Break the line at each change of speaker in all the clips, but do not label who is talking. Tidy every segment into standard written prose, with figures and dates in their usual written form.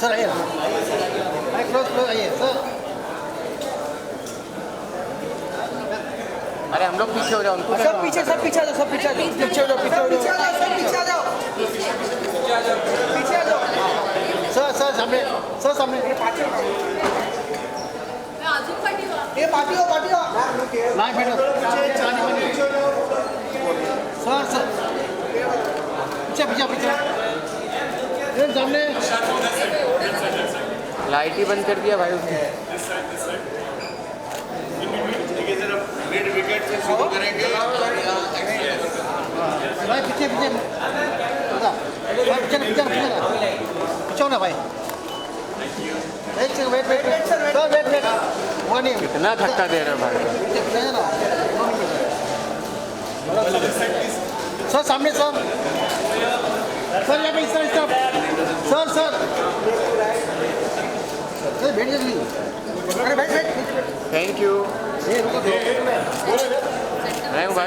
Sir आइए, close close आइए sir.
अरे हम लोग पीछे हो जाओ, उनको
सब पीछे, सब पीछे आ जाओ, सब पीछे आ जाओ, पीछे हो जाओ, पीछे हो जाओ, सब पीछे आ जाओ, पीछे आ जाओ। सर सर सामने, सर सामने। ये पार्टी हो लाइन बैठो। सर सर पीछे पीछे पीछे सामने।
लाइट ही बंद कर दिया भाई उसने।
मिड विकेट से शुरू करेंगे।
भाई पीछे पीछे भाई, पीछे पीछे पीछे ना भाई। Wait wait wait wait sir, wait wait वो नहीं।
कितना धक्का दे रहे हो भाई।
सर सामने सर, सर यहाँ पे इस तरफ, सर सर बैठ जल्दी। अरे बैठ बैठ।
Thank you.
ये रुको
नहीं भाई,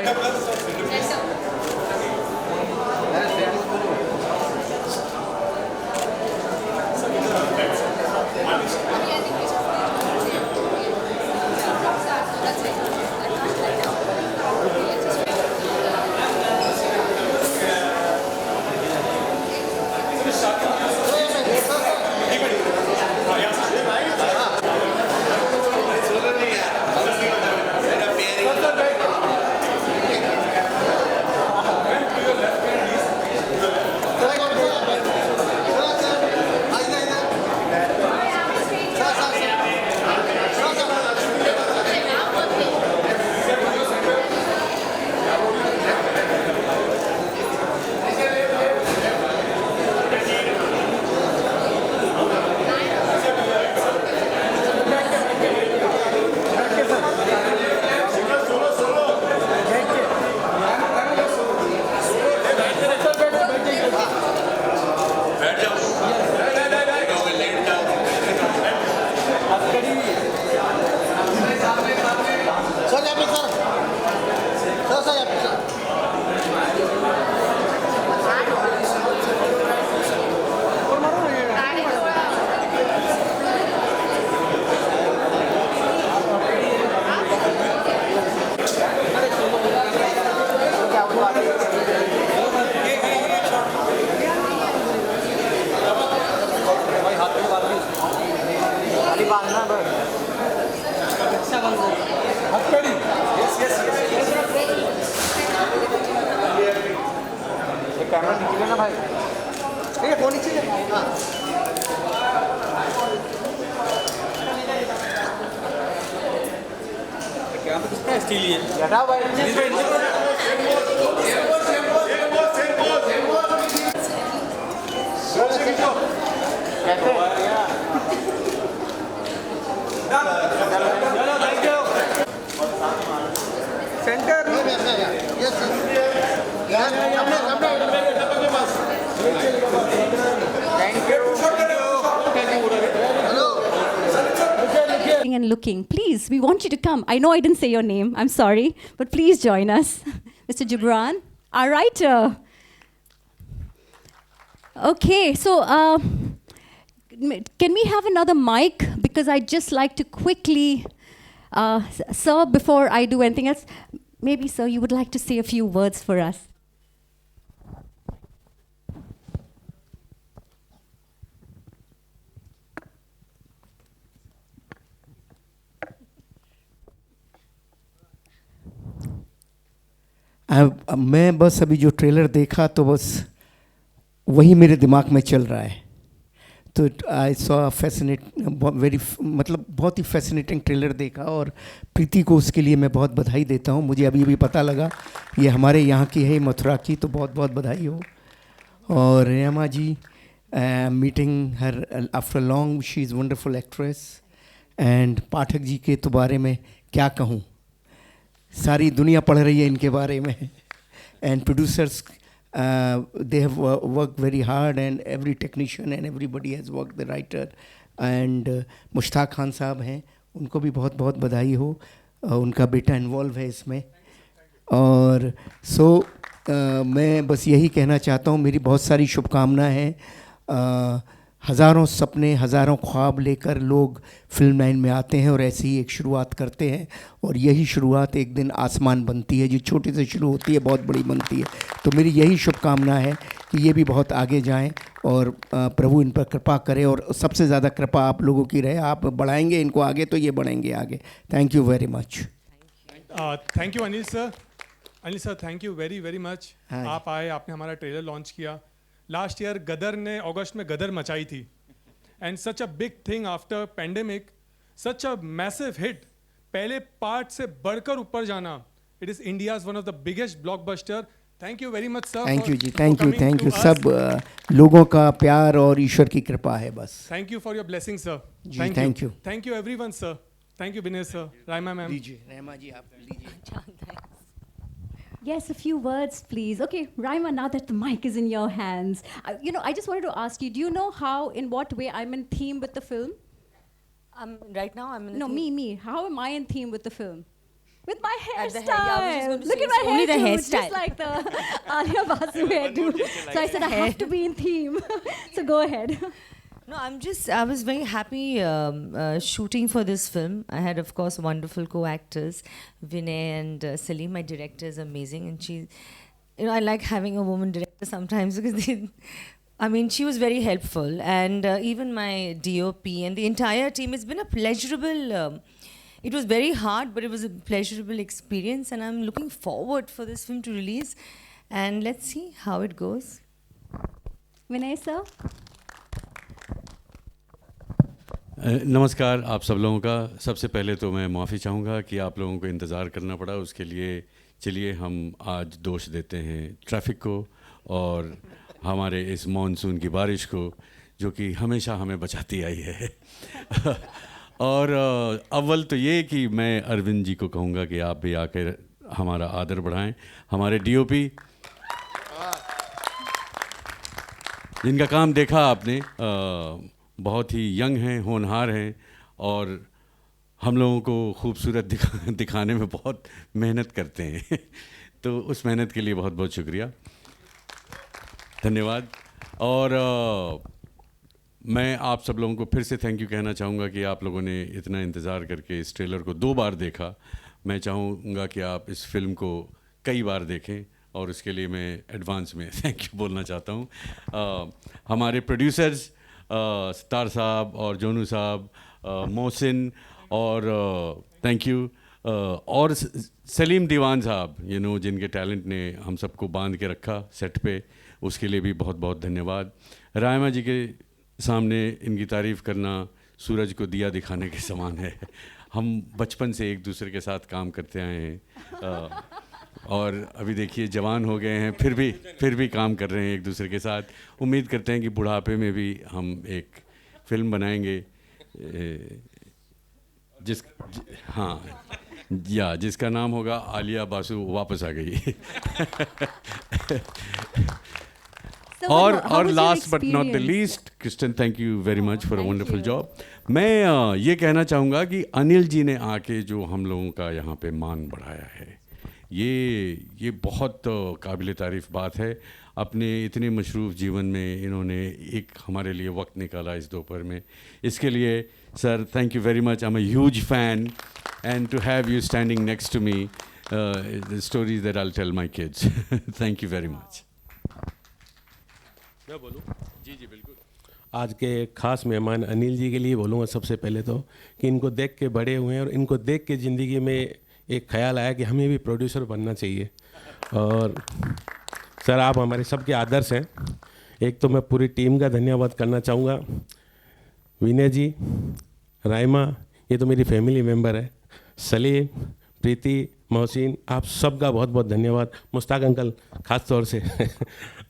कैमरा निकले ना भाई।
ये फोन नीचे है। हाँ
कैमरा किसका है? स्टील ही है।
हटाओ भाई। कैसे?
Centre yes
And looking, please, we want you to come. I know I didn't say your name, I'm sorry, but please join us. Mr. Gibran, our writer. Okay, so can we have another mic? Because I'd just like to quickly, sir, before I do anything else, maybe, sir, you would like to say a few words for us.
मैं बस अभी जो trailer देखा तो बस वही मेरे दिमाग में चल रहा है। तो आई सॉ फैसिनेट वेरी मतलब बहुत ही फैसिनेटिंग ट्रेलर देखा और प्रीति को उसके लिए मैं बहुत बधाई देता हूँ। मुझे अभी पता लगा ये हमारे यहाँ की है, मथुरा की, तो बहुत बहुत बधाई हो। और Rema ji, meeting her after long, she is wonderful actress. And Pathak ji के तो बारे में क्या कहूँ, सारी दुनिया पढ़ रही है इनके बारे में। And producers they have worked very hard, and every technician and everybody has worked, the writer and Mushtaq Khan साहब हैं, उनको भी बहुत बहुत बधाई हो। उनका बेटा इन्वॉल्व है इसमें। और मैं बस यही कहना चाहता हूँ, मेरी बहुत सारी शुभकामनाएं हैं हज़ारों सपने, हज़ारों ख्वाब लेकर लोग फिल्म लाइन में आते हैं और ऐसी ही एक शुरुआत करते हैं, और यही शुरुआत एक दिन आसमान बनती है। जो छोटी से शुरू होती है बहुत बड़ी बनती है। तो मेरी यही शुभकामना है कि ये भी बहुत आगे जाएं और प्रभु इन पर कृपा करे, और सबसे ज़्यादा कृपा आप लोगों की रहे। आप बढ़ाएंगे इनको आगे तो ये बढ़ेंगे आगे। Thank you very much.
Thank you Anil sir. Anil sir, thank you very very much.
हाँ जी।
आप आए, आपने हमारा ट्रेलर लॉन्च किया। लास्ट ईयर गदर ने अगस्त में गदर मचाई थी, and such a big thing after pandemic, such a massive hit, पहले पार्ट से बढ़कर ऊपर जाना। It is India's one of the biggest blockbuster. Thank you very much sir.
Thank you ji, thank you. सब लोगों का प्यार और ईश्वर की कृपा है बस।
Thank you for your blessing sir.
जी, thank you.
Thank you everyone sir. Thank you Vinay sir, Raima ma'am.
लीजिए रहमा जी, आप लीजिए।
Yes, a few words, please. Okay, Raima, now that the mic is in your hands, I just wanted to ask you, do you know in what way I'm in theme with the film?
Right now, I'm in the
No,
theme.
me. How am I in theme with the film? With my
At the
hairstyle.
hair, yeah, I was just going to
Look
say,
at my
it's only
hair
the
too,
hairstyle.
just like the Alia Basu hairdo. So I said I have to be in theme. So go ahead.
No, I was very happy shooting for this film. I had, of course, wonderful co-actors. Vinay and Salim, my director, is amazing. And she, I like having a woman director sometimes because she was very helpful. And even my DOP and the entire team, it's been a pleasurable, it was very hard, but it was a pleasurable experience. And I'm looking forward for this film to release. And let's see how it goes.
Vinay sir?
नमस्कार आप सब लोगों का। सबसे पहले तो मैं माफ़ी चाहूँगा कि आप लोगों को इंतज़ार करना पड़ा। उसके लिए चलिए हम आज दोष देते हैं ट्रैफिक को और हमारे इस मॉनसून की बारिश को, जो कि हमेशा हमें बचाती आई है। और अव्वल तो ये कि मैं अरविंद जी को कहूँगा कि आप भी आकर हमारा आदर बढ़ाएं। हमारे DOP जिनका काम देखा आपने, बहुत ही यंग हैं, होनहार हैं, और हम लोगों को खूबसूरत दिखाने में बहुत मेहनत करते हैं। तो उस मेहनत के लिए बहुत बहुत शुक्रिया, धन्यवाद। और मैं आप सब लोगों को फिर से थैंक यू कहना चाहूँगा कि आप लोगों ने इतना इंतज़ार करके इस ट्रेलर को 2 बार देखा। मैं चाहूँगा कि आप इस फिल्म को कई बार देखें, और उसके लिए मैं एडवांस में थैंक यू बोलना चाहता हूँ। हमारे प्रोड्यूसर्स सितार साहब और जोनू साहब, मोहसिन, और थैंक यू, और सलीम दीवान साहब, जिनके टैलेंट ने हम सबको बांध के रखा सेट पे, उसके लिए भी बहुत बहुत धन्यवाद। रायमा जी के सामने इनकी तारीफ़ करना सूरज को दिया दिखाने के समान है। हम बचपन से एक दूसरे के साथ काम करते आए हैं, और अभी देखिए जवान हो गए हैं, फिर भी काम कर रहे हैं एक दूसरे के साथ। उम्मीद करते हैं कि बुढ़ापे में भी हम एक फ़िल्म बनाएंगे जिसका नाम होगा आलिया बासु वापस आ गई। और last but not the least, Kristen, thank you very much for a wonderful job. मैं ये कहना चाहूँगा कि अनिल जी ने आके जो हम लोगों का यहाँ पे मान बढ़ाया है, ये बहुत काबिल तारीफ़ बात है। अपने इतने मशरूफ़ जीवन में इन्होंने एक हमारे लिए वक्त निकाला इस दोपहर में, इसके लिए sir thank you very much. I am a huge fan, and to have you standing next to me, the stories that I will tell my kids. Thank you very much.
मैं बोलूँ? जी बिल्कुल। आज के ख़ास मेहमान अनिल जी के लिए बोलूँगा सबसे पहले तो, कि इनको देख के बड़े हुए हैं, और इनको देख के ज़िंदगी में एक ख्याल आया कि हमें भी प्रोड्यूसर बनना चाहिए। और सर आप हमारे सबके आदर्श हैं। एक तो मैं पूरी टीम का धन्यवाद करना चाहूँगा, विनय जी, राइमा, ये तो मेरी फैमिली मेम्बर है, सलीम, प्रीति, मोहसिन, आप सबका बहुत बहुत धन्यवाद। मुश्ताक अंकल ख़ास तौर से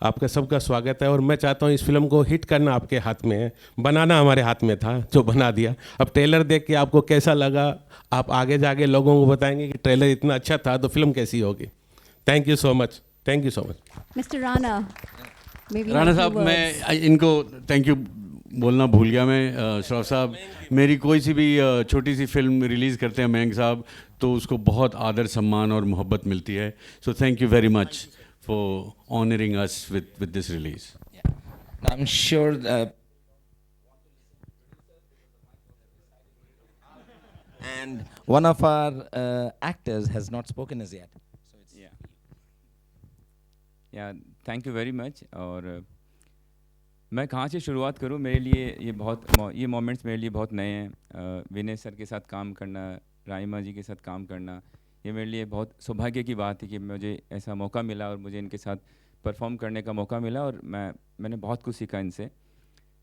आपका सबका स्वागत है। और मैं चाहता हूँ इस फिल्म को हिट करना आपके हाथ में है, बनाना हमारे हाथ में था, जो बना दिया। अब ट्रेलर देख के आपको कैसा लगा, आप आगे जाके लोगों को बताएंगे कि ट्रेलर इतना अच्छा था तो फिल्म कैसी होगी। Thank you so much, thank you so much.
Mister Rana,
Rana साहब, मैं इनको थैंक यू बोलना भूल गया मैं। श्रॉफ साहब, मेरी कोई सी भी छोटी सी फिल्म रिलीज़ करते हैं मयंक साहब, तो उसको बहुत आदर, सम्मान और मोहब्बत मिलती है। So thank you very much for honouring us with this release.
I'm sure and one of our actors has not spoken as yet. So it's
या थैंक यू वेरी मच. और मैं कहाँ से शुरुआत करूँ, मेरे लिए ये मोमेंट्स मेरे लिए बहुत नए हैं. विनय सर के साथ काम करना, राइमा जी के साथ काम करना, ये मेरे लिए बहुत सौभाग्य की बात है कि मुझे ऐसा मौका मिला और मुझे इनके साथ परफॉर्म करने का मौका मिला और मैंने बहुत कुछ सीखा इनसे.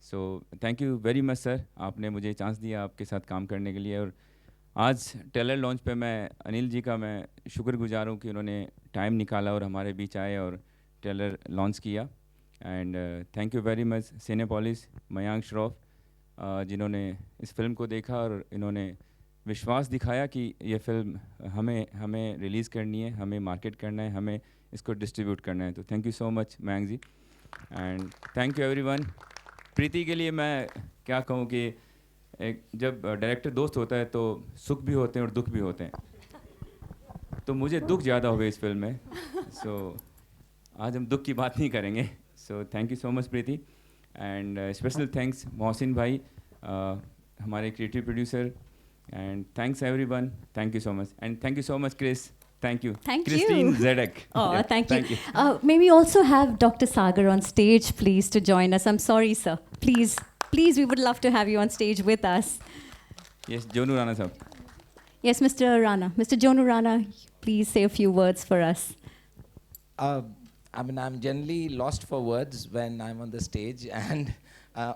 So thank you very much sir, आपने मुझे चांस दिया आपके साथ काम करने के लिए. और आज ट्रेलर लॉन्च पे मैं अनिल जी का मैं शुक्रगुजार हूँ कि उन्होंने टाइम निकाला और हमारे बीच आए और ट्रेलर लॉन्च किया. And thank you very much Cinepolis, Mayank Shroff, जिन्होंने इस फिल्म को देखा और इन्होंने विश्वास दिखाया कि ये फिल्म हमें रिलीज़ करनी है, हमें मार्केट करना है, हमें इसको डिस्ट्रीब्यूट करना है. तो thank you so much Mayank ji. And thank you everyone. Preeti के लिए मैं क्या कहूँ कि जब डायरेक्टर दोस्त होता है तो सुख भी होते हैं और दुख भी होते हैं. तो मुझे दुख ज़्यादा हो गए इस फिल्म में. सो आज हम दुख की बात नहीं करेंगे. So thank you so much Preeti. And special thanks Mohsin भाई, हमारे creative producer. And thanks everyone. Thank you so much. And thank you so much, Chris. Thank you.
Thank
Christine
you.
Zedek.
Oh,
Yeah,
thank you.
you.
May we also have Dr. Sagar on stage, please, to join us? I'm sorry, sir. Please, we would love to have you on stage with us.
Yes, Jonu Rana sir.
Yes, Mr. Rana. Mr. Jonu Rana, please say a few words for us.
I mean, I'm generally lost for words when I'm on the stage, and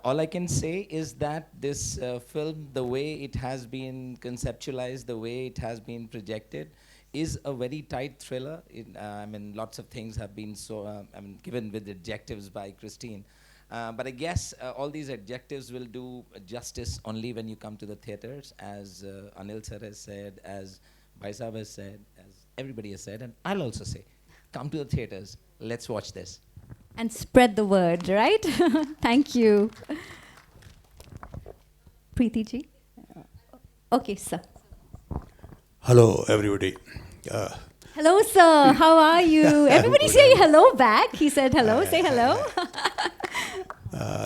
all I can say is that this film, the way it has been conceptualized, the way it has been projected, is a very tight thriller. I mean, lots of things have been given with adjectives by Christine. But I guess all these adjectives will do justice only when you come to the theaters, as Anil sir has said, as Bhai Sahab has said, as everybody has said, and I'll also say, come to the theaters, let's watch this.
And spread the word, right? Thank you. Preeti ji? Okay, sir.
Hello, everybody.
Hello, sir. How are you? Everybody say hello back. He said hello. Say hello.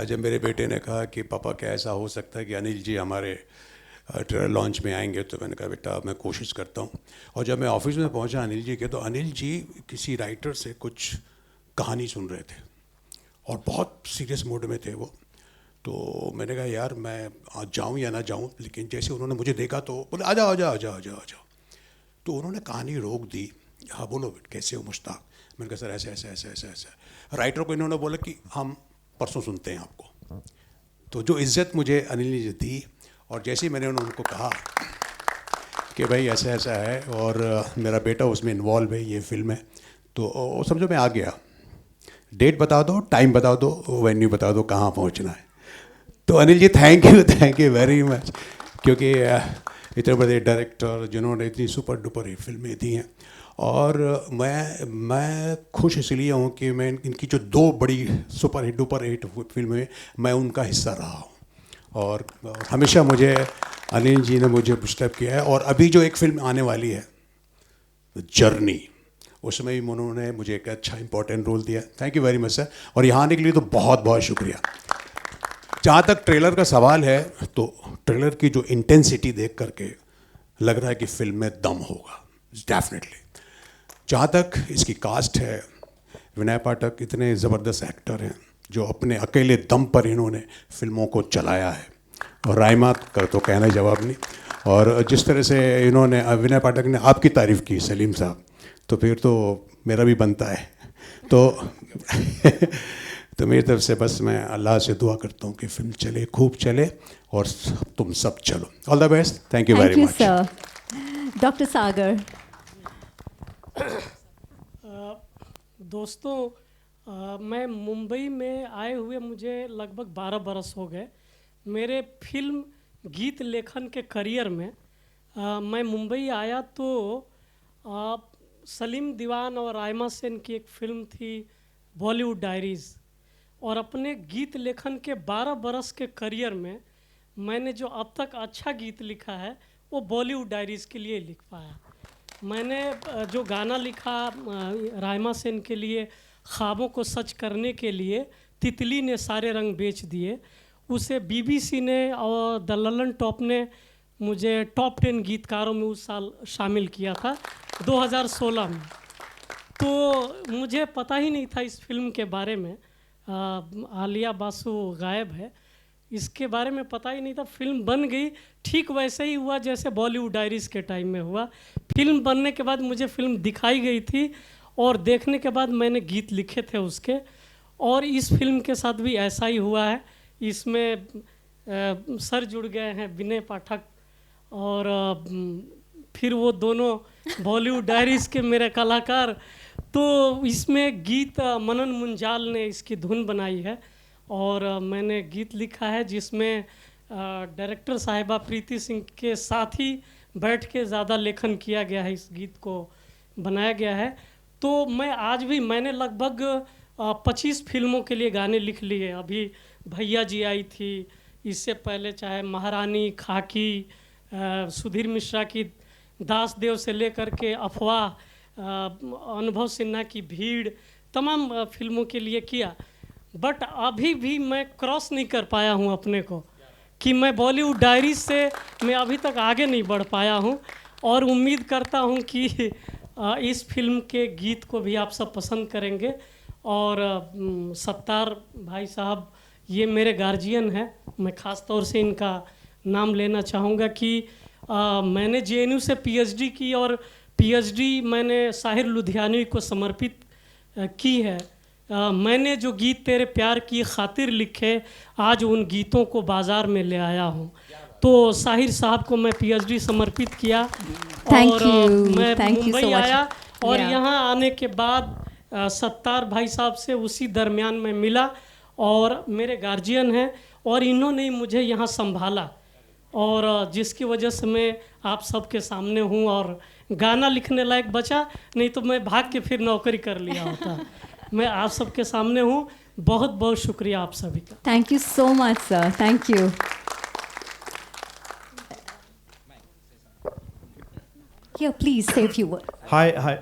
जब मेरे बेटे ने कहा कि पापा क्या ऐसा हो सकता है कि अनिल जी हमारे ट्रेलर लॉन्च में आएंगे, तो मैंने कहा बेटा मैं कोशिश करता हूँ. और जब मैं ऑफिस में पहुँचा अनिल जी के, तो अनिल जी किसी राइटर से कुछ कहानी सुन रहे थे और बहुत सीरियस मूड में थे वो. तो मैंने कहा यार मैं आज जाऊँ या ना जाऊँ, लेकिन जैसे उन्होंने मुझे देखा तो बोले आ जाओ. तो उन्होंने कहानी रोक दी. हाँ बोलो कैसे हो मुश्ताक. मैंने कहा सर ऐसा. राइटर को इन्होंने बोला कि हम परसों सुनते हैं आपको. तो जो इज़्ज़त मुझे अनिल ने दी, और जैसे ही मैंने उनको कहा कि भाई ऐसा है और मेरा बेटा उसमें इन्वॉल्व है, ये फिल्म है, तो समझो मैं आ गया. डेट बता दो, टाइम बता दो, वेन्यू बता दो, कहाँ पहुँचना है. तो Anil ji thank you very much, क्योंकि इतने बड़े डायरेक्टर जिन्होंने इतनी सुपर डुपर हिट फिल्में दी हैं. और मैं खुश इसलिए हूँ कि मैं इनकी जो 2 बड़ी सुपर हिट डुपर हिट फिल्में, मैं उनका हिस्सा रहा हूँ. और हमेशा मुझे अनिल जी ने मुझे पुशअप किया है. और अभी जो एक फिल्म आने वाली है जर्नी, उसमें भी उन्होंने मुझे एक अच्छा इंपॉर्टेंट रोल दिया. Thank you very much sir. और यहाँ आने के लिए तो बहुत बहुत शुक्रिया. जहाँ तक ट्रेलर का सवाल है, तो ट्रेलर की जो इंटेंसिटी देख करके लग रहा है कि फिल्म में दम होगा डेफिनेटली. जहाँ तक इसकी कास्ट है, विनय पाठक इतने ज़बरदस्त एक्टर हैं जो अपने अकेले दम पर इन्होंने फिल्मों को चलाया है. और राइमा का तो कहना जवाब नहीं. और जिस तरह से इन्होंने विनय पाठक ने आपकी तारीफ़ की सलीम साहब, तो फिर तो मेरा भी बनता है. तो मेरी तरफ से बस मैं अल्लाह से दुआ करता हूँ कि फिल्म चले, खूब चले, और तुम सब चलो. All the best. Thank you very much.
Doctor Sagar.
दोस्तों, मैं मुंबई में आए हुए मुझे लगभग 12 बरस हो गए. मेरे फिल्म गीत लेखन के करियर में मैं मुंबई आया तो सलीम दीवान और राइमा सेन की एक फिल्म थी बॉलीवुड डायरीज़. और अपने गीत लेखन के 12 बरस के करियर में मैंने जो अब तक अच्छा गीत लिखा है वो बॉलीवुड डायरीज़ के लिए लिख पाया. मैंने जो गाना लिखा राइमा सेन के लिए, ख्वाबों को सच करने के लिए तितली ने सारे रंग बेच दिए, उसे बीबीसी ने और द ललन टॉप ने मुझे टॉप 10 गीतकारों में उस साल शामिल किया था 2016 में। तो मुझे पता ही नहीं था इस फिल्म के बारे में। आलिया बासु गायब है, इसके बारे में पता ही नहीं था। फिल्म बन गई, ठीक वैसे ही हुआ जैसे बॉलीवुड डायरीज़ के टाइम में हुआ। फिल्म बनने के बाद मुझे फिल्म दिखाई गई थी और देखने के बाद मैंने गीत लिखे थे उसके। और इस फिल्म के साथ भी ऐसा ही हुआ है। इसमें सर जुड़ गए हैं विनय पाठक और फिर वो दोनों बॉलीवुड डायरीज़ के मेरे कलाकार। तो इसमें गीत मनन मुंजाल ने इसकी धुन बनाई है और मैंने गीत लिखा है, जिसमें डायरेक्टर साहिबा प्रीति सिंह के साथ ही बैठ के ज़्यादा लेखन किया गया है, इस गीत को बनाया गया है। तो मैं आज भी, मैंने लगभग 25 फिल्मों के लिए गाने लिख लिए। अभी भैया जी आई थी, इससे पहले चाहे महारानी, खाकी, सुधीर मिश्रा की दास देव से लेकर के अफवाह, अनुभव सिन्हा की भीड़, तमाम फिल्मों के लिए किया। बट अभी भी मैं क्रॉस नहीं कर पाया हूँ अपने को, कि मैं बॉलीवुड डायरीज से मैं अभी तक आगे नहीं बढ़ पाया हूँ। और उम्मीद करता हूँ कि इस फिल्म के गीत को भी आप सब पसंद करेंगे। और सत्तार भाई साहब ये मेरे गार्जियन हैं, मैं ख़ास तौर से इनका नाम लेना चाहूँगा कि मैंने JNU से PhD की और PhD मैंने साहिर लुधियानवी को समर्पित की है। मैंने जो गीत तेरे प्यार की खातिर लिखे, आज उन गीतों को बाज़ार में ले आया हूँ। तो साहिर साहब को मैं PhD समर्पित किया और मैं मुंबई आया और यहाँ आने के बाद सत्तार भाई साहब से उसी दरमियान में मिला और मेरे गार्जियन हैं और इन्होंने ही मुझे यहाँ संभाला और जिसकी वजह से मैं आप सबके सामने हूँ और गाना लिखने लायक बचा, नहीं तो मैं भाग के फिर नौकरी कर लिया होता। मैं आप सबके सामने हूँ। बहुत बहुत शुक्रिया आप सभी का।
Thank you so much sir, thank you. Here, please say a few words.
Hi.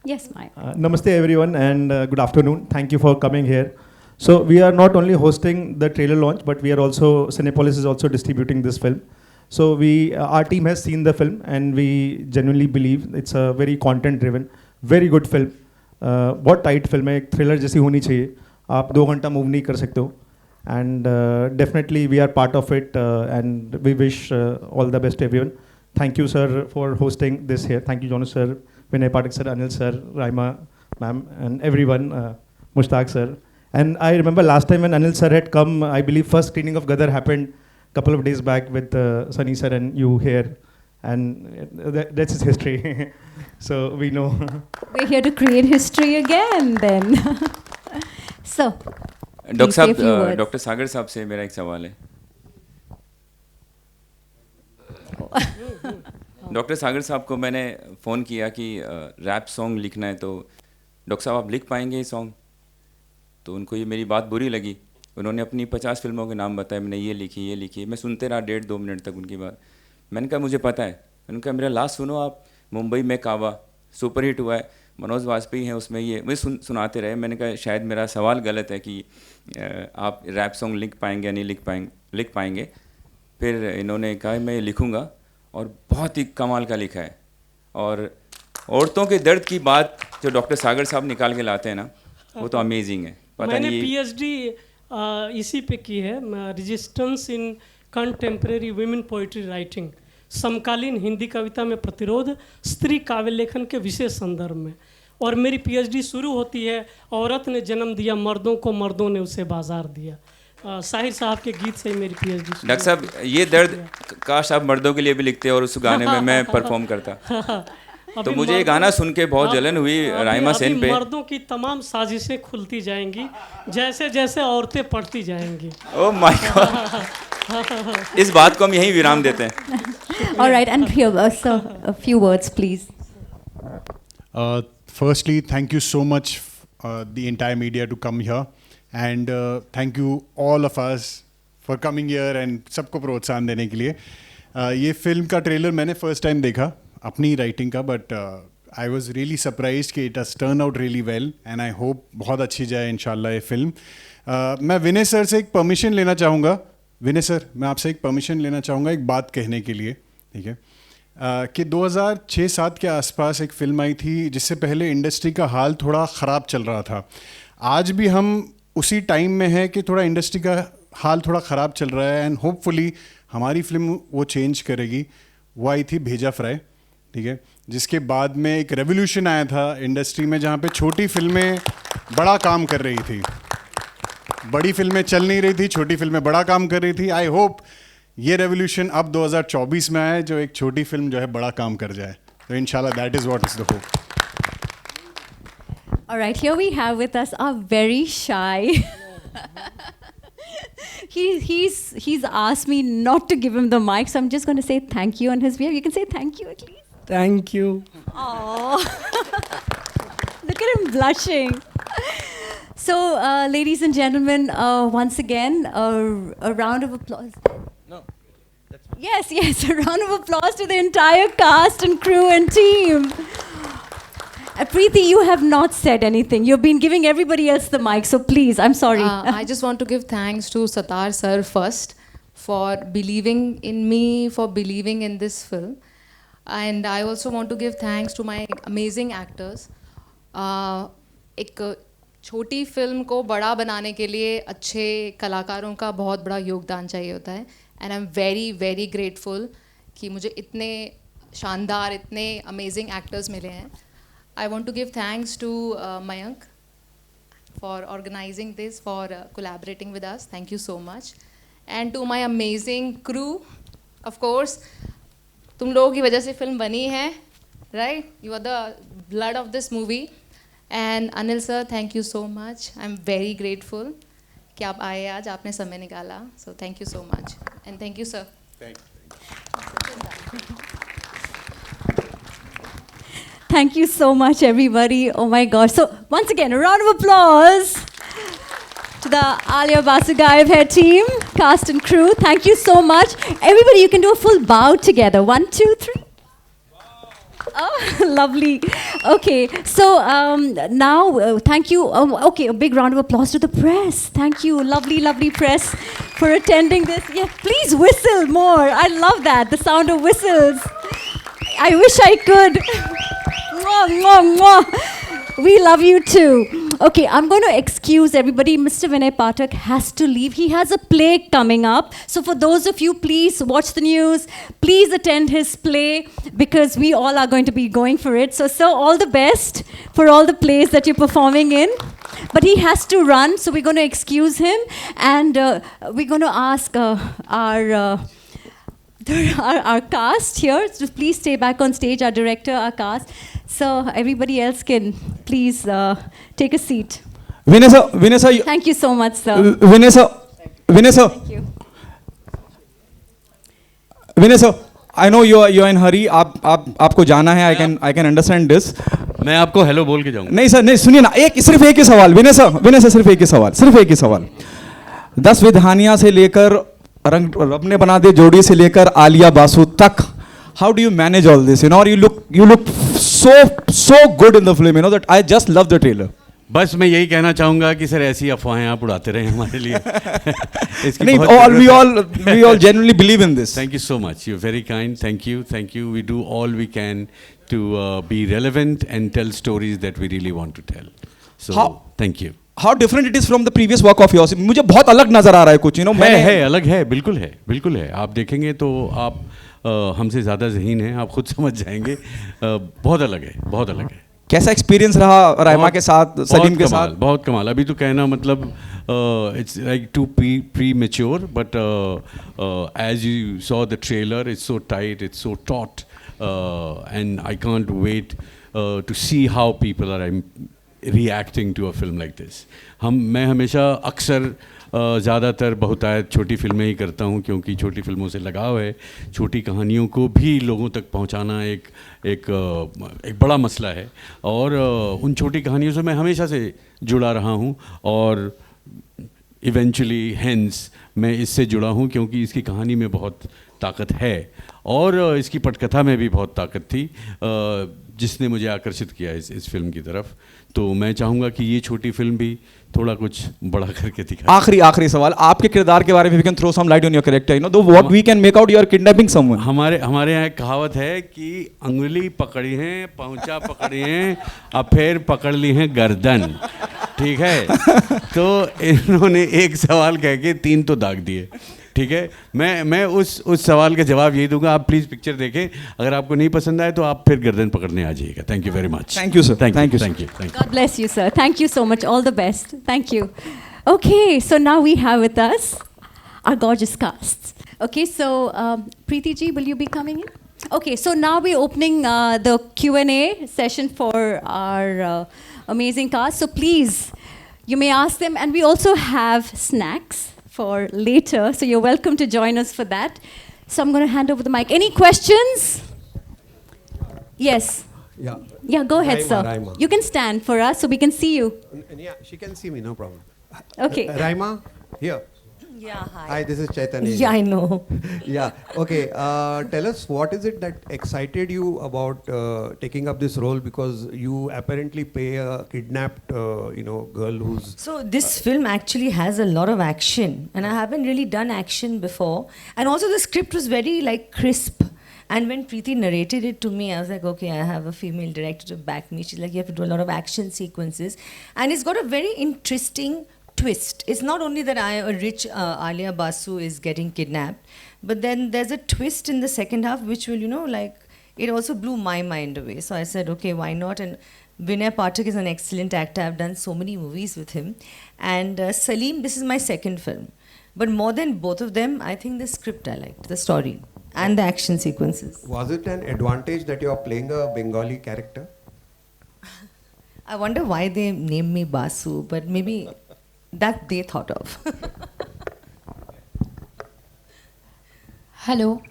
Yes, Mayank.
Namaste everyone and good afternoon. Thank you for coming here. So we are not only hosting the trailer launch, but we are also, Cinepolis is also distributing this film. So our team has seen the film and we genuinely believe it's a very content driven, very good film. बहुत tight film है, एक thriller जैसी होनी चाहिए, आप 2 घंटा move नहीं कर सकते हो। And definitely we are part of it and we wish all the best everyone. Thank you sir for hosting this here. Thank you Jonas sir, Vinay Pathak sir, Anil sir, Raima ma'am and everyone, Mushtaq sir. And I remember last time when Anil sir had come, I believe first screening of Gadar happened couple of days back with Sunny sir and you here, and that's his history. So we know.
We're here to create history again then. So,
doctor साहब, doctor सागर साहब से मेरा एक सवाल है। Doctor सागर साहब को मैंने फ़ोन किया कि रैप सॉन्ग लिखना है, तो डॉक्टर साहब आप लिख पाएंगे ये सॉन्ग? तो उनको ये मेरी बात बुरी लगी। उन्होंने अपनी 50 फिल्मों के नाम बताए, मैंने ये लिखी। मैं सुनते रहा 1.5-2 मिनट तक उनकी बात। मैंने कहा मुझे पता है। मैंने कहा मेरा लास्ट सुनो आप, मुंबई में काबा सुपर हिट हुआ है, मनोज वाजपेयी हैं उसमें, ये मुझे सुनाते रहे। मैंने कहा शायद मेरा सवाल गलत है कि आप रैप सॉन्ग लिख पाएंगे या नहीं लिख पाएंगे। फिर इन्होंने कहा मैं लिखूँगा और बहुत ही कमाल का लिखा है। और औरतों के दर्द की बात जो डॉक्टर सागर साहब निकाल के लाते हैं ना, वो तो अमेजिंग है।
मैंने PhD इसी पे की है, resistance in contemporary women poetry writing, समकालीन हिंदी कविता में प्रतिरोध, स्त्री काव्य लेखन के विशेष संदर्भ में। और मेरी PhD शुरू होती है, औरत ने जन्म दिया मर्दों को, मर्दों ने उसे बाजार दिया। साहिर साहब के गीत से मेरी PhD।
डॉक्टर साहब ये दर्द काश आप मर्दों के लिए भी लिखते और उस गाने में मैं परफॉर्म करता। तो मुझे ये गाना सुन के बहुत जलन हुई राइमा सेन पे।
मर्दों की तमाम साजिशें खुलती जाएंगी जैसे जैसे औरतें पढ़ती जाएंगी।
ओह माय गॉड, इस बात को हम यहीं विराम देते हैं।
All right, and here, sir, a few words, please.
Firstly, thank you so much, the entire media, to come here, and thank you all of us for coming here and सबको प्रोत्साहन देने के लिए। ये फिल्म का trailer मैंने first time देखा अपनी राइटिंग का, but I was really surprise कि it has turn out really well and I hope बहुत अच्छी जाए इंशाल्लाह ये फिल्म। मैं विनय सर से एक परमिशन लेना चाहूँगा विनय सर, मैं आपसे एक परमिशन लेना चाहूँगा एक बात कहने के लिए, ठीक है? कि 2006-07 के आसपास एक फ़िल्म आई थी जिससे पहले इंडस्ट्री का हाल थोड़ा ख़राब चल रहा था। आज भी हम उसी टाइम में हैं कि थोड़ा इंडस्ट्री का हाल थोड़ा ख़राब चल रहा है, एंड होपफुली हमारी फिल्म वो चेंज करेगी। वो आई थी भेजा फ्राई, ठीक है, जिसके बाद में एक रेवोल्यूशन आया था इंडस्ट्री में, जहाँ पे छोटी फिल्में बड़ा काम कर रही थी, बड़ी फिल्में चल नहीं रही थी, छोटी फिल्में बड़ा काम कर रही थी। आई होप ये रेवोल्यूशन अब 2024 में आए, जो एक छोटी फिल्म जो है बड़ा काम कर जाए। तो इंशाल्लाह that is what is the hope.
All right, here we have with us our very shy. He's asked me not to give him the mic, so I'm just going to say thank you on his behalf. You can say thank you at least.
Thank you.
Oh, look at him blushing. So, ladies and gentlemen, once again, a round of applause.
No.
Yes, a round of applause to the entire cast and crew and team. Preeti, you have not said anything. You've been giving everybody else the mic, so please, I'm sorry.
I just want to give thanks to Satar sir first for believing in me, for believing in this film. And I also want to give thanks to my amazing actors. एक छोटी film को बड़ा बनाने के लिए अच्छे कलाकारों का बहुत बड़ा योगदान चाहिए होता है. And I'm very, very grateful कि मुझे इतने शानदार, इतने amazing actors मिले हैं. I want to give thanks to Mayank for organizing this, for collaborating with us. Thank you so much. And to my amazing crew, of course, तुम लोगों की वजह से फिल्म बनी है, right? You are the blood of this movie. And Anil sir, thank you so much. I'm very grateful कि आप आए आज, आपने समय निकाला. So thank you so much. And thank you sir.
Thank you.
Thank you so much, everybody. Oh my gosh. So, once again, a round of applause to the Alia Basugayev hair team, cast and crew. Thank you so much. Everybody, you can do a full bow together. 1, 2, 3. Oh, lovely. Okay, so now, thank you. Okay, a big round of applause to the press. Thank you, lovely, lovely press, for attending this. Yeah, please whistle more. I love that, the sound of whistles. I wish I could. Mwah, mwah, mwah. We love you too. Okay, I'm going to excuse everybody. Mr. Vinay Pathak has to leave. He has a play coming up. So for those of you, please watch the news. Please attend his play because we all are going to be going for it. So, sir, all the best for all the plays that you're performing in. But he has to run, so we're going to excuse him. And we're going to ask our cast here, so please stay back on stage, our director, our cast. So everybody else can please take a seat.
Vinay sir,
Thank you so much, sir.
Vinay sir.
Thank you.
Vinay sir, I know you are in hurry. आपको जाना है. I can understand this.
मैं आपको hello बोल के जाऊंगा.
नहीं sir, नहीं सुनिए ना, सिर्फ एक ही सवाल. विनय सर सिर्फ एक ही सवाल. 10 विधानिया से लेकर रंग रब ने बना दे जोड़ी से लेकर आलिया बासु तक, how do you manage all this? You know, you look so good in the film. You know that I just love the trailer.
बस मैं यही कहना चाहूँगा कि सर ऐसी अफवाहें आप उड़ाते रहे हमारे लिए.
we all genuinely believe in this.
Thank you so much. You're very kind. Thank you. We do all we can to be relevant and tell stories that we really want to tell. So thank you.
How different it is from the previous work of yours? मुझे बहुत अलग नजर आ रहा है कुछ, you know.
है अलग है, बिल्कुल है. आप देखेंगे तो आप हमसे ज़्यादा ज़हीन हैं, आप खुद समझ जाएंगे. बहुत अलग है.
कैसा एक्सपीरियंस रहा राइमा के साथ, सलीम के साथ?
बहुत कमाल. अभी तो कहना मतलब it's like too premature, but as you saw the trailer, it's so tight, it's so taut, and I can't wait to see how people are reacting to a film like this. मैं हमेशा अक्सर ज़्यादातर बहुतायत छोटी फिल्में ही करता हूँ क्योंकि छोटी फिल्मों से लगाव है. छोटी कहानियों को भी लोगों तक पहुँचाना एक बड़ा मसला है और उन छोटी कहानियों से मैं हमेशा से जुड़ा रहा हूँ और इवेंचुअली हेंस मैं इससे जुड़ा हूँ क्योंकि इसकी कहानी में बहुत ताकत है और इसकी पटकथा में भी बहुत ताकत थी. जिसने मुझे आकर्षित किया इस फिल्म की तरफ। तो मैं चाहूँगा कि ये छोटी फिल्म भी थोड़ा कुछ बड़ा करके दिखाए।
आखिरी सवाल, आपके किरदार के बारे में, we can throw some light on your character, you know, though what we can make out you are kidnapping someone.
हमारे यहाँ एक कहावत है कि अंगुली पकड़ी है, पहुँचा पकड़ी है, अब फिर पकड़ ली है गर्दन, ठीक है। तो इन्होंने एक सवाल कह के 3 तो दाग दिए, ठीक है। मैं उस सवाल का जवाब यही दूंगा, आप प्लीज़ पिक्चर देखें, अगर आपको नहीं पसंद आए तो आप फिर गर्दन पकड़ने आ जाइएगा। Thank you very much.
Thank you sir.
Thank you.
God bless you, sir. Thank you so much. All the best. Thank you. Okay, so now we have with us our gorgeous cast. Okay, so Preeti ji, will you be coming in? Okay, so now we're opening the Q&A session for our amazing cast. So please, you may ask them, and we also have snacks for later, so you're welcome to join us for that. So I'm going to hand over the mic. Any questions? Yes.
Yeah.
Yeah, go ahead,
Raima,
sir.
Raima.
You can stand for us so we can see you.
Yeah, she can see me, no problem.
Okay.
Raima, here.
Yeah, hi.
Hi, this is Chaitanya.
Yeah, I know.
Yeah, okay. Tell us, what is it that excited you about taking up this role? Because you apparently play a kidnapped, girl who's...
So this film actually has a lot of action, and I haven't really done action before. And also the script was very crisp. And when Preeti narrated it to me, I was like, okay, I have a female director to back me. She's like, you have to do a lot of action sequences. And it's got a very interesting twist. It's not only that a rich Alia Basu is getting kidnapped, but then there's a twist in the second half which will, it also blew my mind away. So I said, okay, why not? And Vinay Pathak is an excellent actor. I've done so many movies with him. And Salim, this is my second film. But more than both of them, I think the script I liked, the story and the action sequences.
Was it an advantage that you are playing a Bengali character?
I wonder why they named me Basu, but maybe that they thought of.
Hello.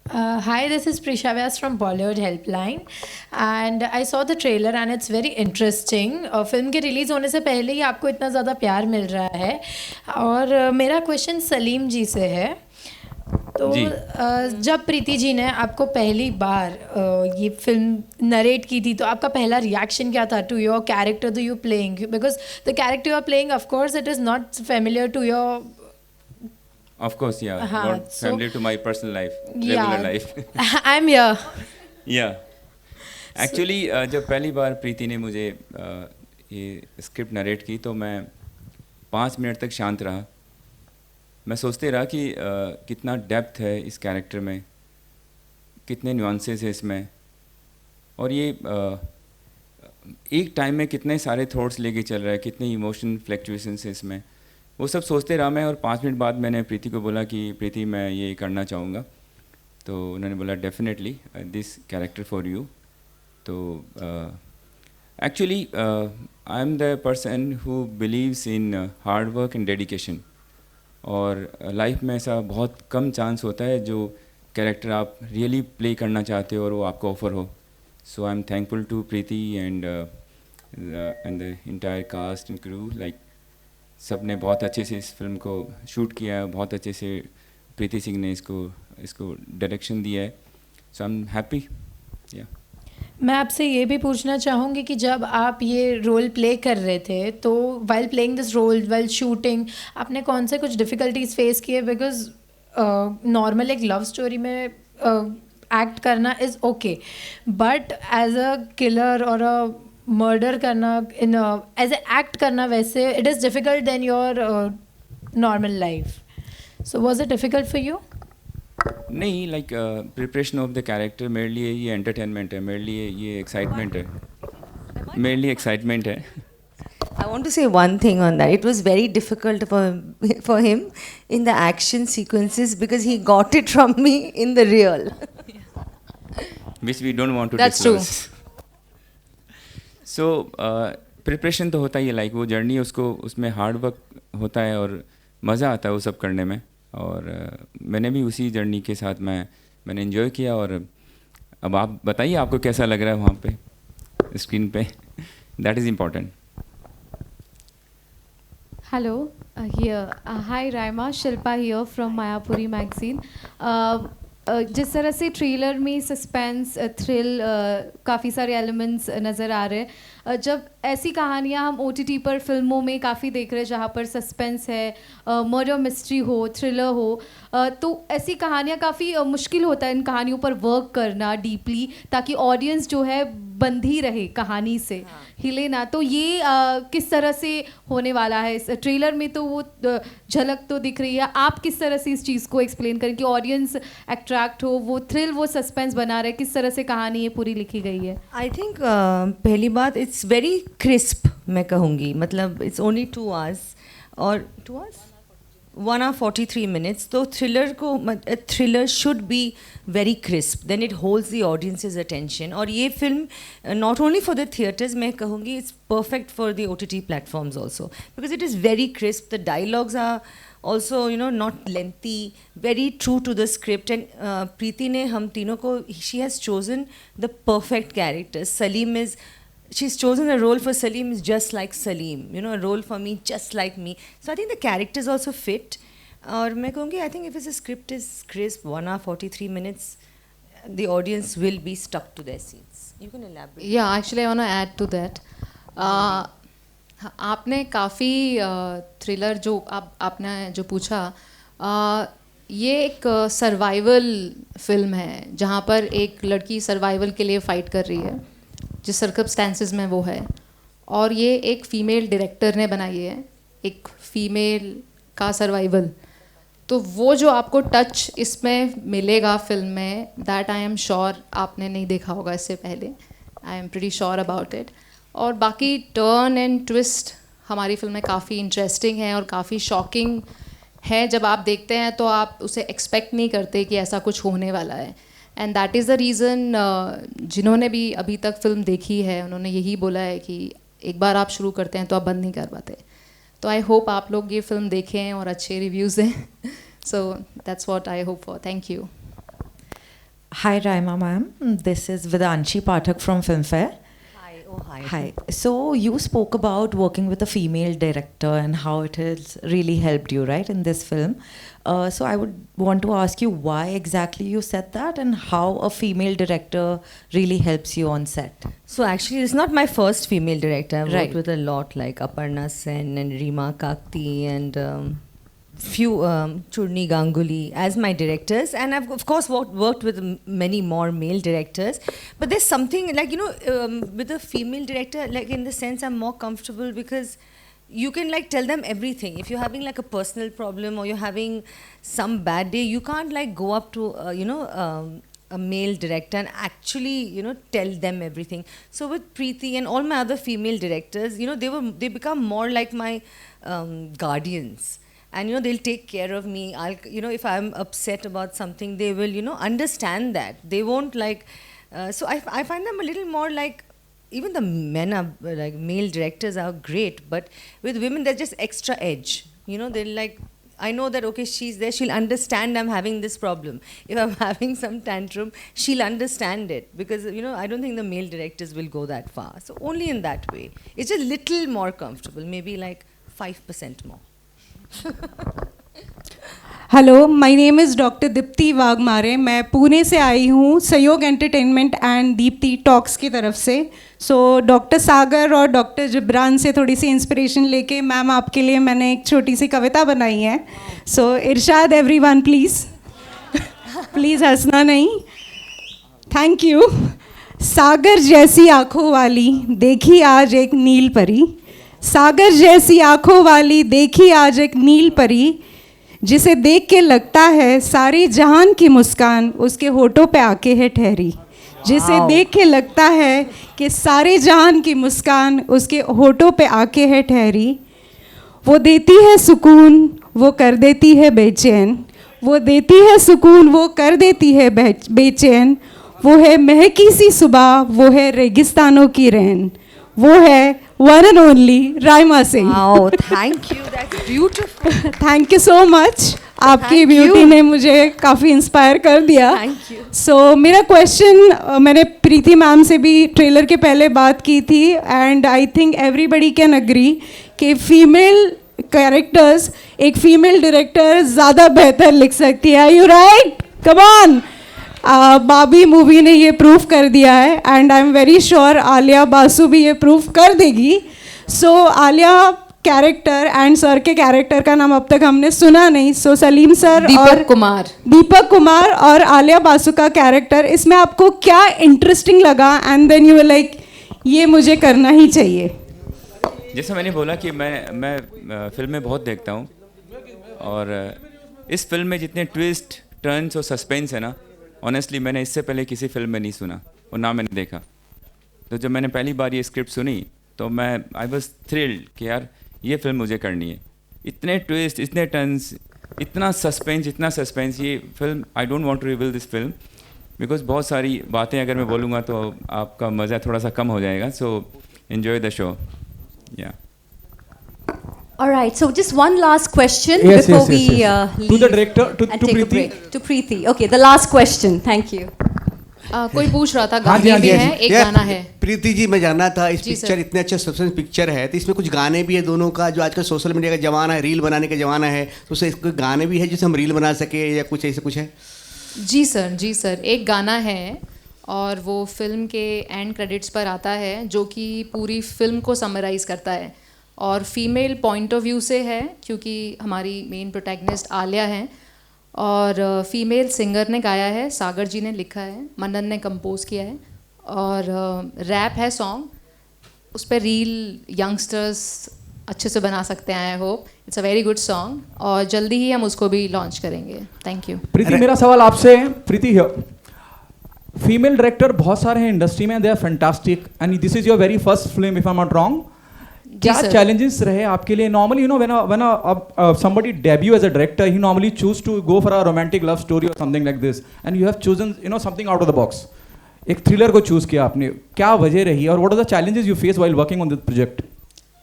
Hi, this is Prisha Vyas from Bollywood Helpline, and I saw the trailer and it's very interesting. Film के release होने से पहले ही आपको इतना ज़्यादा प्यार मिल रहा है, और मेरा क्वेश्चन सलीम जी से है। तो जब प्रीति जी ने आपको पहली बार ये फिल्म नरेट की थी, तो आपका पहला रिएक्शन क्या था to your character that you playing? Because the character you are playing, of course it is not familiar to your.
Of course, yeah. Not familiar to my personal life, regular life.
I'm here.
Yeah. Actually, जब पहली बार प्रीति ने मुझे ये script narrate की, तो मैं 5 minute तक शांत रहा. मैं सोचते रहा कि कितना डेप्थ है इस कैरेक्टर में, कितने नुआंसेस है इसमें, और ये एक टाइम में कितने सारे थॉट्स लेके चल रहा है, कितने इमोशन फ्लक्चुएशंस है इसमें, वो सब सोचते रहा मैं. और 5 मिनट बाद मैंने प्रीति को बोला कि प्रीति मैं ये करना चाहूँगा. तो उन्होंने बोला definitely this character for you. तो actually I am the person who believes in hard work and dedication. और लाइफ में ऐसा बहुत कम चांस होता है जो कैरेक्टर आप रियली प्ले करना चाहते हो और वो आपको ऑफर हो. So I am thankful to Preeti and the entire cast and crew. Like सब ने बहुत अच्छे से इस फिल्म को शूट किया है, बहुत अच्छे से प्रीति सिंह ने इसको डायरेक्शन दिया है. सो आई एम हैप्पी. या
मैं आपसे ये भी पूछना चाहूँगी कि जब आप ये रोल प्ले कर रहे थे, तो while playing this role, while shooting, आपने कौन से कुछ डिफ़िकल्टीज फेस किए? बिकॉज नॉर्मल एक लव स्टोरी में एक्ट करना is okay, but as a killer और अ मर्डर करना इन एज ए एक्ट करना, वैसे it is difficult then your normal life. So was it difficult for you?
नहीं, like preparation of the character मेरे लिए ये एंटरटेनमेंट है, मेरे लिए ये एक्साइटमेंट है, मेरे लिए एक्साइटमेंट है.
I want to say one thing on that. It was very difficult for him in the action sequences because he got it from me in the real.
Which we don't want to
That's
disclose.
true.
So preparation तो होता ही है, like वो journey उसको उसमें hard work होता है और मज़ा आता है वो सब करने में. और मैंने भी उसी जर्नी के साथ मैंने एंजॉय किया. और अब आप बताइए आपको कैसा लग रहा है वहाँ पे स्क्रीन पे. That is important.
Hello, here. Hi, Raima. Shilpa here from Mayapuri magazine.
जिस तरह से ट्रेलर में सस्पेंस थ्रिल काफ़ी सारे एलिमेंट्स नज़र आ रहे हैं, जब ऐसी कहानियाँ हम OTT पर फिल्मों में काफ़ी देख रहे हैं जहाँ पर सस्पेंस है, मर्डर मिस्ट्री हो, थ्रिलर हो, तो ऐसी कहानियाँ काफ़ी मुश्किल होता है इन कहानियों पर वर्क करना डीपली, ताकि ऑडियंस जो है बंधी रहे कहानी से, हिले ना। तो ये किस तरह से होने वाला है? इस ट्रेलर में तो वो झलक तो दिख रही है, आप किस तरह से इस चीज़ को एक्सप्लेन करें कि ऑडियंस अट्रैक्ट हो, वो थ्रिल, वो सस्पेंस बना रहे, किस तरह से कहानी ये पूरी लिखी गई है?
आई थिंक पहली बात, इट्स वेरी क्रिस्प, मैं कहूँगी, मतलब इट्स ओनली 2 hours और 2 hours 1 hour 43 minutes. तो थ्रिलर को, thriller should be very crisp, then it holds the audience's attention. और ये film not only for the theatres, मैं कहूँगी it's perfect for the OTT platforms also, because it is very crisp. The dialogues are also, you know, not lengthy, very true to the script. And Preeti ne hum teenon ko, she has chosen the perfect characters. Salim is, she's chosen a role for Salim is just like Salim, you know, a role for me just like me. So I think the characters also fit. और मैं कहूँगी, I think if the script is crisp, 1 hour 43 minutes, the audience will be stuck to their seats. You can elaborate.
Yeah, actually I want to add to that. आपने काफ़ी thriller जो आपने जो पूछा, ये एक सर्वाइवल फिल्म है जहाँ पर एक लड़की सर्वाइवल के लिए फ़ाइट कर रही है जिस सर्कमस्टेंसेस में वो है, और ये एक फ़ीमेल डायरेक्टर ने बनाई है, एक फ़ीमेल का सर्वाइवल. तो वो जो आपको टच इसमें मिलेगा फिल्म में, दैट आई एम श्योर आपने नहीं देखा होगा इससे पहले. I am pretty sure about it. और बाकी टर्न एंड ट्विस्ट हमारी फिल्म में काफ़ी इंटरेस्टिंग है और काफ़ी शॉकिंग है. जब आप देखते हैं तो आप उसे एक्सपेक्ट नहीं करते कि ऐसा कुछ होने वाला है. And that is the reason, जिन्होंने भी अभी तक फिल्म देखी है उन्होंने यही बोला है कि एक बार आप शुरू करते हैं तो आप बंद नहीं कर पाते. तो आई होप आप लोग ये फिल्म देखें और अच्छे रिव्यूज़ दें. So that's what I hope for. Thank you.
Hi Raima ma'am, this is Vedanshi Pathak from Filmfare.
Oh, hi.
Hi. So you spoke about working with a female director and how it has really helped you, right, in this film. So I would want to ask you why exactly you said that and how a female director really helps you on set.
So actually, it's not my first female director. I've
Right.
worked with a lot, like Aparna Sen and Reema Kakti and few Churni Ganguly as my directors, and I've of course worked with many more male directors. But there's something like, you know, with a female director, like in the sense I'm more comfortable because you can like tell them everything. If you're having like a personal problem or you're having some bad day, you can't like go up to a male director and actually, you know, tell them everything. So with Preeti and all my other female directors, you know, they become more like my guardians. And, you know, they'll take care of me. You know, if I'm upset about something, they will, you know, understand that. They won't like, so I find them a little more like, even the men are, like, male directors are great, but with women, there's just extra edge. You know, they're like, I know that, okay, she's there, she'll understand I'm having this problem. If I'm having some tantrum, she'll understand it. Because, you know, I don't think the male directors will go that far. So only in that way. It's just a little more comfortable, maybe like 5% more.
Hello, my name is doctor Deepti Waghmare. मैं पुणे से आई हूँ सहयोग entertainment and Deepti talks की तरफ से. So doctor सागर और doctor Jibran से थोड़ी सी इंस्पिरेशन लेके मैम आपके लिए मैंने एक छोटी सी कविता बनाई है. सो इरशाद एवरीवन प्लीज़ प्लीज़ हंसना नहीं. Thank you. सागर जैसी आँखों वाली देखी आज एक नील परी, सागर जैसी आँखों वाली देखी आज एक नील परी, जिसे देख के लगता है सारी जहान की मुस्कान उसके होठों पे आके है ठहरी. जिसे देख के लगता है कि सारे जहान की मुस्कान उसके होठों पे आके है ठहरी. वो देती है सुकून, वो कर देती है बेचैन, वो देती है सुकून, वो कर देती है बेचैन. वो है महकी सी सुबह, वो है रेगिस्तानों की रैन, वो है one and only Raima Singh.
Wow, thank you. That's beautiful.
Thank you so much. आपकी ब्यूटी ने मुझे काफ़ी इंस्पायर कर दिया.
Thank you.
सो मेरा क्वेश्चन, मैंने प्रीति मैम से भी ट्रेलर के पहले बात की थी and I think everybody can agree कि फीमेल कैरेक्टर्स एक फीमेल डायरेक्टर ज़्यादा बेहतर लिख सकती है. You right? Come on. बाबी मूवी ने ये प्रूफ कर दिया है and I am very sure Alia Basu भी ये प्रूफ कर देगी. So Alia character and sir के कैरेक्टर का नाम अब तक हमने सुना नहीं. सो सलीम सर और दीपक कुमार और आलिया बासु का कैरेक्टर, इसमें आपको क्या इंटरेस्टिंग लगा and then you were like ये मुझे करना ही चाहिए?
जैसे मैंने बोला कि मैं फिल्में बहुत देखता हूँ और इस फिल्म में जितने ट्विस्ट टर्न्स और सस्पेंस है ना, ऑनेस्टली मैंने इससे पहले किसी फिल्म में नहीं सुना और ना मैंने देखा. तो जब मैंने पहली बार ये स्क्रिप्ट सुनी तो मैं आई वॉज थ्रिल्ड कि यार ये फिल्म मुझे करनी है. इतने ट्विस्ट, इतने टर्न्स, इतना सस्पेंस, ये film I don't want to reveal this film because बहुत सारी बातें अगर मैं बोलूँगा तो आपका मज़ा थोड़ा सा कम हो जाएगा. So enjoy the show. या
All right, so just one last question
Yes,
before
yes,
we
yes, yes.
leave
To the director, to
and take a
Preeti.
break. To Preeti. Okay, the last question. Thank you.
कोई पूछ रहा था
हाँ जी,
गाने
हाँ
भी
जी,
हैं, एक गाना है.
प्रीति जी, मैं जानना था इस
जी,
पिक्चर,
सर.
इतने अच्छा सस्पेंस पिक्चर है तो इसमें कुछ गाने भी है दोनों का, जो आजकल सोशल मीडिया का जमाना है, रील बनाने का जमाना है, तो उससे कोई गाने भी है जिससे हम रील बना सके या कुछ ऐसे कुछ है?
जी सर, एक गाना है और वो फिल्म के एंड क्रेडिट्स पर आता है जो कि पूरी फिल्म को समराइज़ करता है और फीमेल पॉइंट ऑफ व्यू से है क्योंकि हमारी मेन प्रोटैगनिस्ट आलिया हैं और फीमेल सिंगर ने गाया है, सागर जी ने लिखा है, मनन ने कंपोज किया है और रैप है सॉन्ग. उस पर रील यंगस्टर्स अच्छे से बना सकते हैं. I hope it's a very good song और जल्दी ही हम उसको भी लॉन्च करेंगे. Thank you.
प्रीति, मेरा सवाल आपसे है. प्रीति, फीमेल डायरेक्टर बहुत सारे हैं इंडस्ट्री में, they are fantastic and this is your very first film if I am not wrong. क्या चैलेंजेस रहे आपके लिए? Normally you know when somebody debut as a director, he normally choose to go for a romantic love story or something like this, and you have chosen something out of the box. एक thriller को choose किया आपने, क्या वजह रही और what are the challenges you face while working on this project?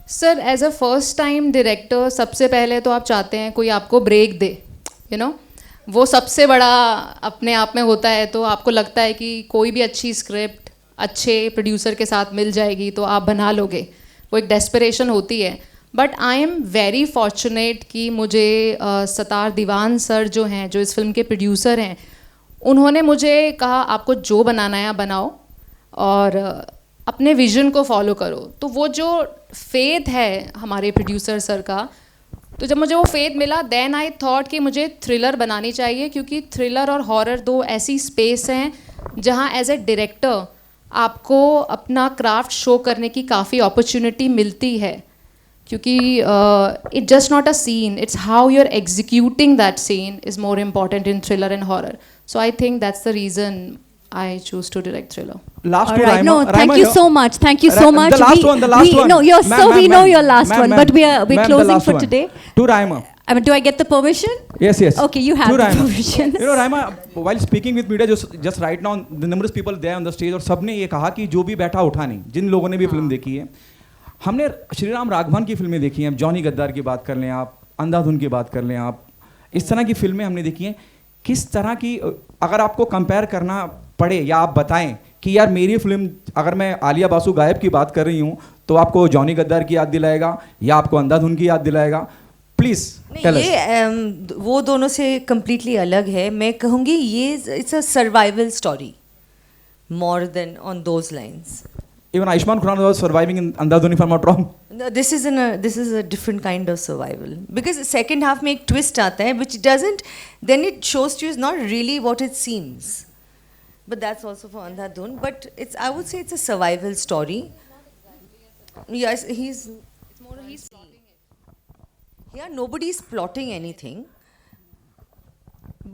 Sir, as a first time director सबसे पहले तो आप चाहते हैं कोई आपको ब्रेक दे, वो सबसे बड़ा अपने आप में होता है. तो आपको लगता है कि कोई भी अच्छी स्क्रिप्ट अच्छे प्रोड्यूसर के साथ मिल जाएगी तो आप बना लोगे, वो एक डेस्परेशन होती है. But I am very fortunate कि मुझे सतार दीवान सर जो हैं, जो इस फिल्म के प्रोड्यूसर हैं, उन्होंने मुझे कहा आपको जो बनाना है बनाओ और अपने विजन को फॉलो करो. तो वो जो फेथ है हमारे प्रोड्यूसर सर का, तो जब मुझे वो फेथ मिला देन आई थॉट कि मुझे थ्रिलर बनानी चाहिए क्योंकि थ्रिलर और हॉरर दो ऐसी स्पेस हैं जहाँ एज ए डायरेक्टर आपको अपना क्राफ्ट शो करने की काफ़ी अपॉर्चुनिटी मिलती है क्योंकि it just not a scene, it's how you are executing that scene is more important in thriller and horror. So I think that's the reason I choose to direct thriller.
Last
All
one,
right.
Raima.
No, thank you so much. Thank you so much.
The last one.
No, we know your last one, but we're closing for today.
To Raima.
Do I get the permission?
Yes.
Okay, you have the permission.
Raima, while speaking with media, just right now, the numerous people there on the stage, और सबने ये कहा कि जो भी बैठा उठा नहीं, जिन लोगों ने भी फिल्म देखी है, हमने श्रीराम राघवन की फिल्में देखी हैं, जॉनी गद्दार की बात कर लें आप, अंधाधुन की बात कर लें आप, इस तरह की फिल्में हमने देखी हैं. किस तरह की, अगर आपको कंपेयर करना पड़े या आप बताएं कि यार मेरी फिल्म, अगर मैं आलिया बासु गायब की बात कर रही हूँ तो आपको जॉनी गद्दार की याद दिलाएगा या आपको अंधाधुन की याद दिलाएगा? Please tell us.
वो दोनों से कम्प्लीटली अलग है. मैं कहूँगी ये it's a survival story more than on those lines.
Even Ayushmann Khurrana was surviving in Andhadhun, if I'm not wrong.
No, this is a different kind of survival because the second half में एक twist आता है which doesn't, then it shows to you is not really what it seems. But that's also for Andhadhun. But I would say it's a survival story. Yes, he's plotting it. Yeah, nobody's plotting anything.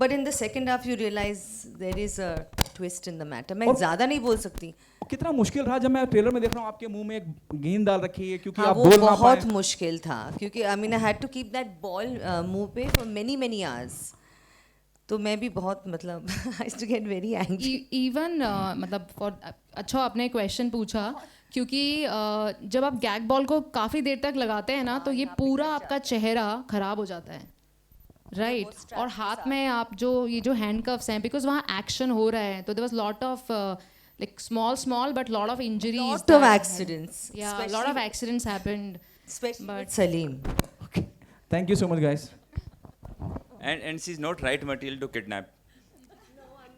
But in the second half you realize there is a twist in the matter. मैं ज़्यादा नहीं बोल सकती.
कितना मुश्किल रहा जब मैं ट्रेलर में देख रहा हूँ आपके मुंह में एक गेंद डाल रखी है क्योंकि
हाँ,
आप बोल ना पाए.
बहुत मुश्किल था क्योंकि I mean I had to keep that ball मुंह पे for many hours. तो मैं भी बहुत मतलब I used to get very angry.
Even मतलब for अच्छा आपने क्वेश्चन पूछा क्योंकि जब आप गैग बॉल को काफ़ी देर तक लगाते हैं ना तो ये पूरा आपका चेहरा ख़राब हो जाता है, राइट? और हाथ में आप ये जो हैंडकफ्स हैं बिकॉज वहाँ एक्शन हो रहा है तो there was lot of like small but lot of injuries,
lot of accidents.
Yeah, a lot of accidents happened,
especially
but
with Salim.
Okay, thank you so much guys.
And she's not right material to kidnap.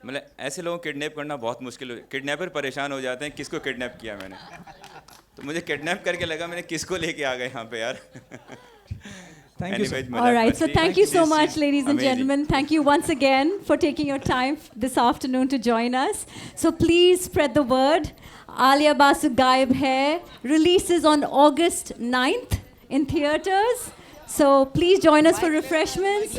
मतलब ऐसे लोगों को kidnap करना बहुत मुश्किल हो, kidnapper परेशान हो जाते हैं किसको किडनैप किया मैंने, तो मुझे किडनैप करके लगा मैंने किसको लेके आ गए यहाँ पे यार.
Thank you, sir.
All right, so thank you so much, ladies and
Amazing.
gentlemen. Thank you once again for taking your time this afternoon to join us. So please spread the word. Alia Basu Gayab Hai releases on August 9th in theatres. So please join us for refreshments.